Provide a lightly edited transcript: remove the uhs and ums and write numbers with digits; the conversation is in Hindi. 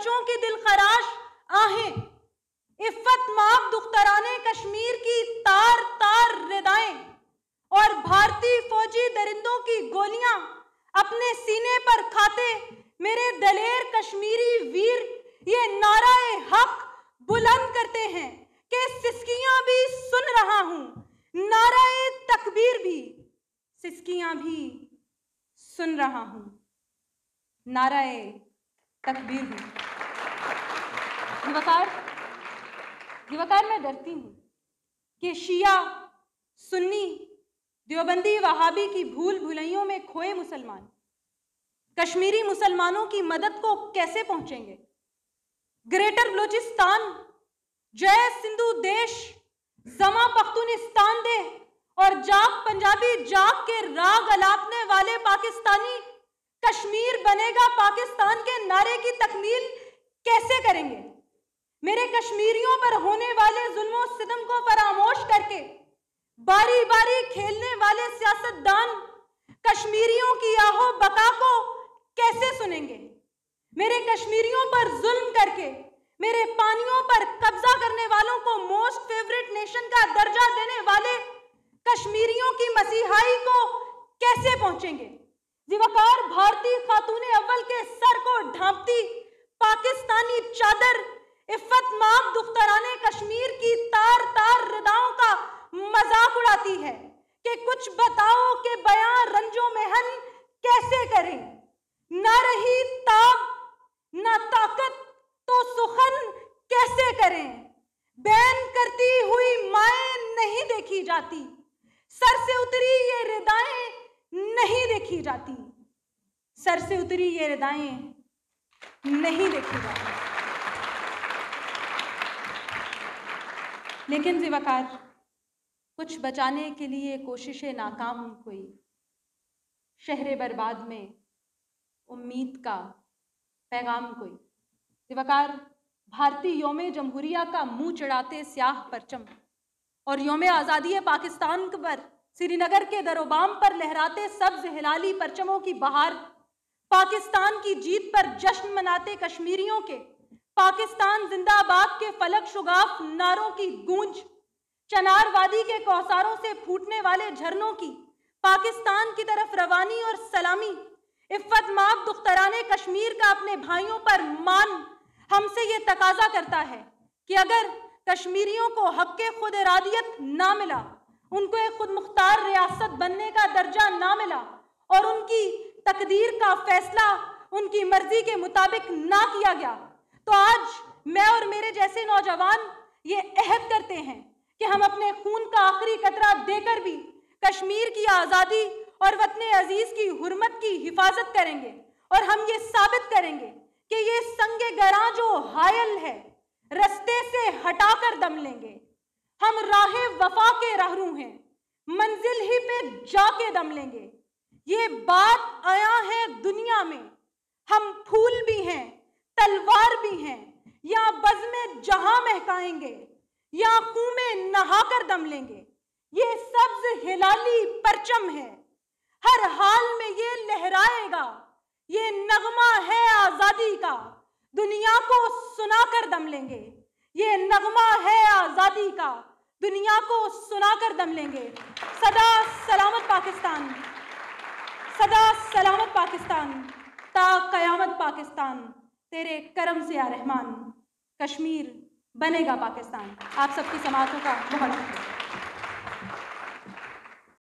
बच्चों की दिलखराश आहें, इफ्फत माब दुख्तराने कश्मीर की तार तार रिदाएं और भारतीय फौजी दरिंदों की गोलियां अपने सीने पर खाते मेरे दलेर कश्मीरी वीर ये नाराए हक बुलंद करते हैं कि सिसकियां भी सुन रहा हूं, नाराए तकबीर भी, सिसकियां भी सुन रहा हूं, नाराए तकबीर भी। दिवाकार मैं डरती हूं कि शिया सुन्नी देवबंदी वहाबी की भूल भुलैयों में खोए मुसलमान कश्मीरी मुसलमानों की मदद को कैसे पहुंचेंगे। ग्रेटर बलूचिस्तान जय सिंधु देश जमा पख्तूनिस्तान दे और जाग पंजाबी जाग के राग अलापने वाले पाकिस्तानी कश्मीर बनेगा पाकिस्तान के नारे की तकमील कैसे करेंगे। मेरे कश्मीरियों पर होने वाले जुल्मों सितम को फरामोश करके बारी बारी खेलने वाले सियासतदान कश्मीरियों की आहो बका को कैसे सुनेंगे। मेरे कश्मीरियों पर जुल्म करके मेरे पानियों पर कब्जा करने वालों को मोस्ट फेवरेट नेशन का दर्जा देने वाले कश्मीरियों की मसीहाई को कैसे पहुंचेंगे। दिवाकार भारतीय खातूने अव्वल के सर को ढांपती पाकिस्तानी चादर इफ्फत माब दुख्तराने कश्मीर की तार तार रिदाओं का मजाक उड़ाती है कि कुछ बताओ कि बयां रंजो मेहन कैसे करें। ना रही ताब ना ताकत तो सुखन कैसे करें। बैन करती हुई माएं नहीं देखी जाती, सर से उतरी ये रिदाएं नहीं देखी जाती, सर से उतरी ये रिदाएं नहीं देखी जाती। लेकिन ज़िवाकार कुछ बचाने के लिए कोशिशें नाकाम हुई। शहरे बर्बाद में उम्मीद का पैगाम कोई। ज़िवाकार भारतीय योम जमहूरिया का मुंह चढ़ाते स्याह परचम और योम आज़ादी पाकिस्तान पर श्रीनगर के दरोबाम पर लहराते सब्ज हिलाली परचमों की बहार, पाकिस्तान की जीत पर जश्न मनाते कश्मीरियों के पाकिस्तान जिंदाबाद के फलक शुगाफ नारों की गूंज, चनार वादी के कौसारों से फूटने वाले झरनों की पाकिस्तान की तरफ रवानी और सलामी, इफ्फत माब दुख्तराने कश्मीर का अपने भाइयों पर मान हमसे ये तकाजा करता है कि अगर कश्मीरियों को हक़ खुद इरादियत ना मिला, उनको एक खुद मुख्तार रियासत बनने का दर्जा ना मिला और उनकी तकदीर का फैसला उनकी मर्जी के मुताबिक ना किया गया, तो आज मैं और मेरे जैसे नौजवान ये अहद करते हैं कि हम अपने खून का आखिरी कतरा देकर भी कश्मीर की आज़ादी और वतन अजीज की हुर्मत की हिफाजत करेंगे और हम ये साबित करेंगे कि ये संगे गरां जो हायल है रस्ते से हटाकर दम लेंगे। हम राहे वफा के राहरू हैं, मंजिल ही पे जाके दम लेंगे। ये बात आया है दुनिया में, हम फूल भी हैं तलवार भी हैं, या बज़ में जहां महकाएंगे या खून में नहाकर दम लेंगे। ये सब्ज हिलाली परचम है, हर हाल में ये लहराएगा, ये नगमा है आजादी का, दुनिया को सुनाकर दम लेंगे। ये नगमा है आजादी का, दुनिया को सुनाकर दम लेंगे। सदा सलामत पाकिस्तान, सदा सलामत पाकिस्तान, ता कयामत पाकिस्तान, तेरे करम से या रहमान कश्मीर बनेगा पाकिस्तान। आप सबकी समातों का बहुत शुक्रिया।